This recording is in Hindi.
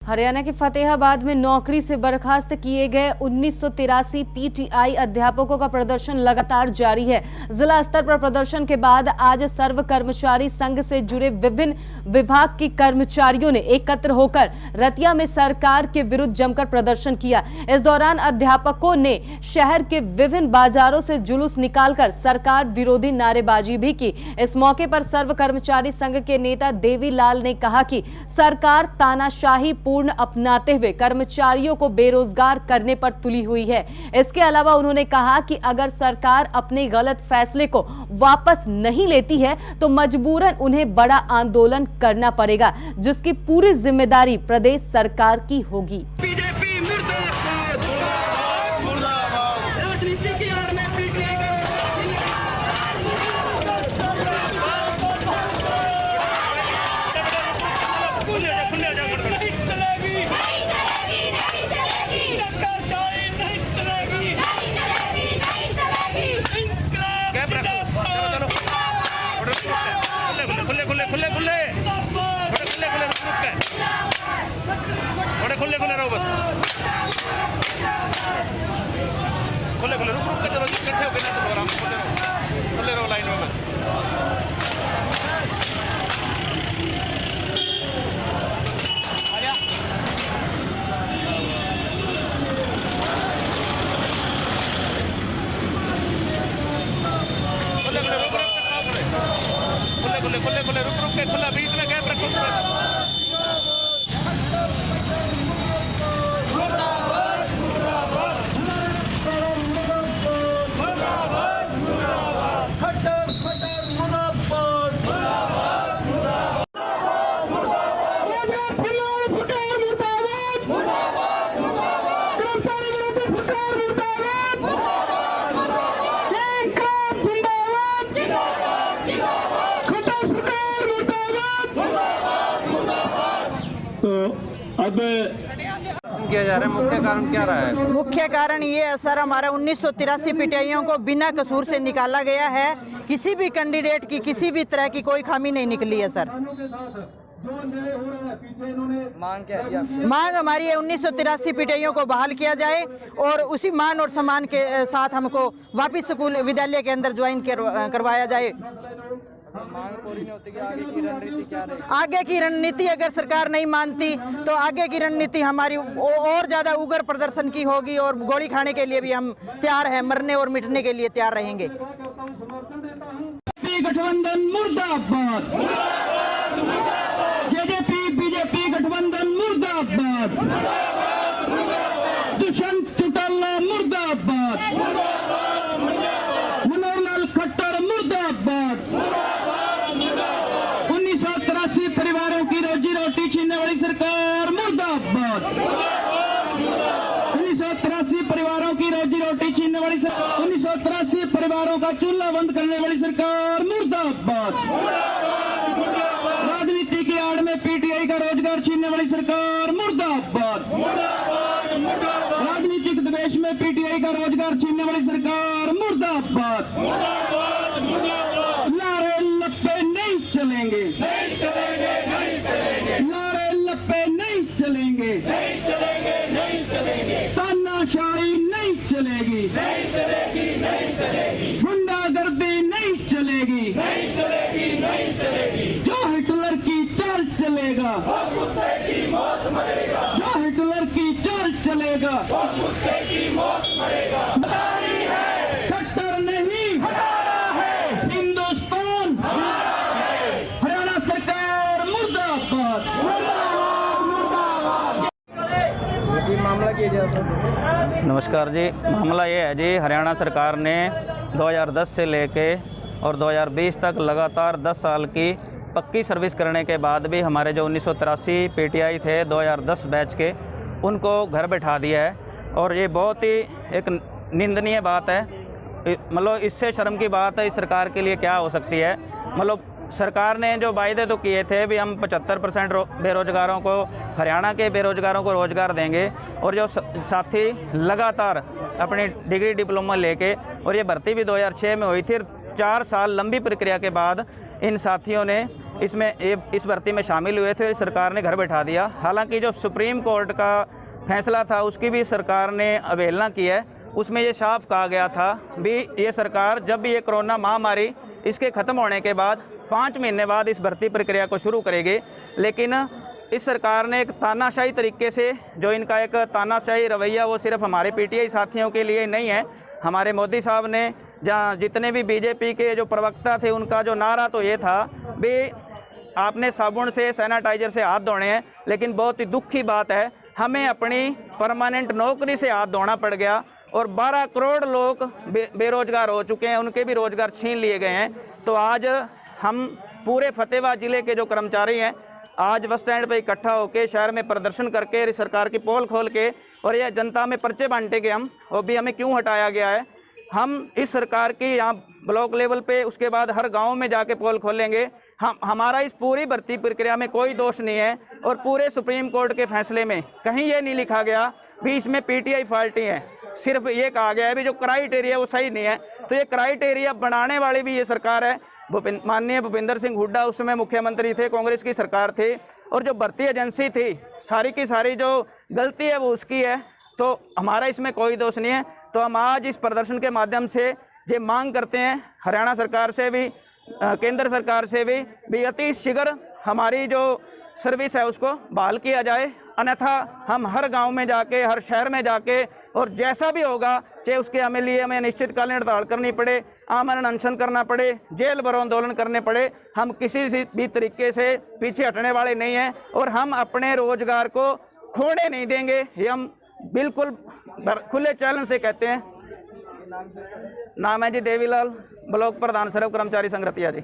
हरियाणा के फतेहाबाद में नौकरी से बर्खास्त किए गए 1983 पीटीआई अध्यापकों का प्रदर्शन लगातार जारी है। जिला स्तर पर प्रदर्शन के बाद आज सर्व कर्मचारी संघ से जुड़े विभिन्न विभाग के कर्मचारियों ने एकत्र होकर रतिया में सरकार के विरुद्ध जमकर प्रदर्शन किया। इस दौरान अध्यापकों ने शहर के विभिन्न बाजारों से जुलूस निकालकर सरकार विरोधी नारेबाजी भी की। इस मौके पर सर्व कर्मचारी संघ के नेता देवीलाल ने कहा कि सरकार तानाशाही पूर्ण अपनाते हुए कर्मचारियों को बेरोजगार करने पर तुली हुई है। इसके अलावा उन्होंने कहा कि अगर सरकार अपने गलत फैसले को वापस नहीं लेती है तो मजबूरन उन्हें बड़ा आंदोलन करना पड़ेगा, जिसकी पूरी जिम्मेदारी प्रदेश सरकार की होगी। खुले रहो, बस खुले रुक के चलो, इकट्ठे हो गए ना, तो आराम से खुले रहो लाइन में। बस खुले रुक के खुला, बीच में गैप रखो। अब किया जा रहा है, मुख्य कारण क्या रहा है? मुख्य कारण ये है सर, हमारा 1983 पीटीआईयों को बिना कसूर से निकाला गया है। किसी भी कैंडिडेट की किसी भी तरह की कोई खामी नहीं निकली है सर। मांग क्या है? मांग हमारी है 1983 पीटीआईयों को बहाल किया जाए और उसी मान और सम्मान के साथ हमको वापिस स्कूल विद्यालय के अंदर ज्वाइन करवाया जाए। मांग पूरी नहीं होती कि आगे की रणनीति क्या रहेगी? आगे की रणनीति अगर सरकार नहीं मानती तो आगे की रणनीति हमारी और ज्यादा उग्र प्रदर्शन की होगी और गोली खाने के लिए भी हम तैयार हैं, मरने और मिटने के लिए तैयार रहेंगे। गठबंधन मुर्दाबाद, जेजेपी बीजेपी गठबंधन मुर्दाबाद, दुष्यंत चौटाला मुर्दाबाद, मनोहर लाल खट्टर मुर्दाबाद, 1983 परिवारों की रोजी रोटी छीनने वाली सरकार मुर्दाबाद, 1983 परिवारों की रोजी रोटी छीनने वाली सरकार, 1983 परिवारों का चूल्हा बंद करने वाली सरकार मुर्दाबाद, राजनीति की आड़ में पीटीआई का रोजगार छीनने वाली सरकार मुर्दाबाद, राजनीतिक द्वेष में पीटीआई का रोजगार छीनने वाली सरकार मुर्दाबाद। नारे लप्पे नहीं चलेंगे, नारे लप्पे नहीं चलेंगे, तानाशाही नहीं चलेगी, गुंडागर्दी नहीं चलेगी, जो हिटलर की चाल चलेगा, जो हिटलर की चाल चलेगा, खट्टर नहीं, हिंदुस्तान, हरियाणा सरकार मुर्दाबाद। मामला किया जाता है। नमस्कार जी, मामला ये है जी, हरियाणा सरकार ने 2010 से लेके और 2020 तक लगातार 10 साल की पक्की सर्विस करने के बाद भी हमारे जो 1983 पीटीआई थे 2010 बैच के, उनको घर बैठा दिया है। और ये बहुत ही एक निंदनीय बात है। मतलब इससे शर्म की बात है इस सरकार के लिए क्या हो सकती है। मतलब सरकार ने जो वायदे तो किए थे भी हम 75% बेरोजगारों को, हरियाणा के बेरोजगारों को रोज़गार देंगे, और जो साथी लगातार अपनी डिग्री डिप्लोमा लेके, और ये भर्ती भी 2006 में हुई थी, 4 साल लंबी प्रक्रिया के बाद इन साथियों ने इस भर्ती में शामिल हुए थे, सरकार ने घर बैठा दिया। हालांकि जो सुप्रीम कोर्ट का फैसला था उसकी भी सरकार ने अवहेलना की है। उसमें ये साफ कहा गया था भी ये सरकार जब भी ये कोरोना महामारी इसके ख़त्म होने के बाद 5 महीने बाद इस भर्ती प्रक्रिया को शुरू करेगी। लेकिन इस सरकार ने एक तानाशाही तरीके से, जो इनका एक तानाशाही रवैया वो सिर्फ हमारे पीटीआई साथियों के लिए नहीं है। हमारे मोदी साहब ने जहाँ जितने भी बीजेपी के जो प्रवक्ता थे उनका जो नारा तो ये था भी आपने साबुन से सैनिटाइजर से हाथ धोने हैं, लेकिन बहुत ही दुख की बात है हमें अपनी परमानेंट नौकरी से हाथ धोना पड़ गया और 12 करोड़ लोग बेरोजगार हो चुके हैं, उनके भी रोजगार छीन लिए गए हैं। तो आज हम पूरे फतेहाबाद ज़िले के जो कर्मचारी हैं आज बस स्टैंड पे इकट्ठा होकर शहर में प्रदर्शन करके सरकार की पोल खोल के और यह जनता में पर्चे बांटेंगे हम, और भी हमें क्यों हटाया गया है। हम इस सरकार की यहाँ ब्लॉक लेवल पे, उसके बाद हर गांव में जाके पोल खोलेंगे। हमारा इस पूरी भर्ती प्रक्रिया में कोई दोष नहीं है और पूरे सुप्रीम कोर्ट के फैसले में कहीं ये नहीं लिखा गया भी इसमें पीटीआई फाल्टी है। सिर्फ ये कहा गया है भी जो क्राइटेरिया वो सही नहीं है। तो ये क्राइटेरिया बनाने वाली भी ये सरकार है। माननीय भूपेंद्र सिंह हुड्डा उस समय मुख्यमंत्री थे, कांग्रेस की सरकार थी, और जो भर्ती एजेंसी थी सारी की सारी जो गलती है वो उसकी है। तो हमारा इसमें कोई दोष नहीं है। तो हम आज इस प्रदर्शन के माध्यम से ये मांग करते हैं हरियाणा सरकार से भी, केंद्र सरकार से भी अति शीघ्र हमारी जो सर्विस है उसको बहाल किया जाए। अन्यथा हम हर गांव में जाके, हर शहर में जाके, और जैसा भी होगा चाहे उसके हमें अनिश्चितकालीन हड़ताल करनी पड़े, आमरण अनशन करना पड़े, जेल भरो आंदोलन करने पड़े, हम किसी भी तरीके से पीछे हटने वाले नहीं हैं और हम अपने रोजगार को खोने नहीं देंगे। ये हम बिल्कुल खुले चैलेंज से कहते हैं। नाम है जी देवीलाल, ब्लॉक प्रधान सर्व कर्मचारी संघ रतिया जी।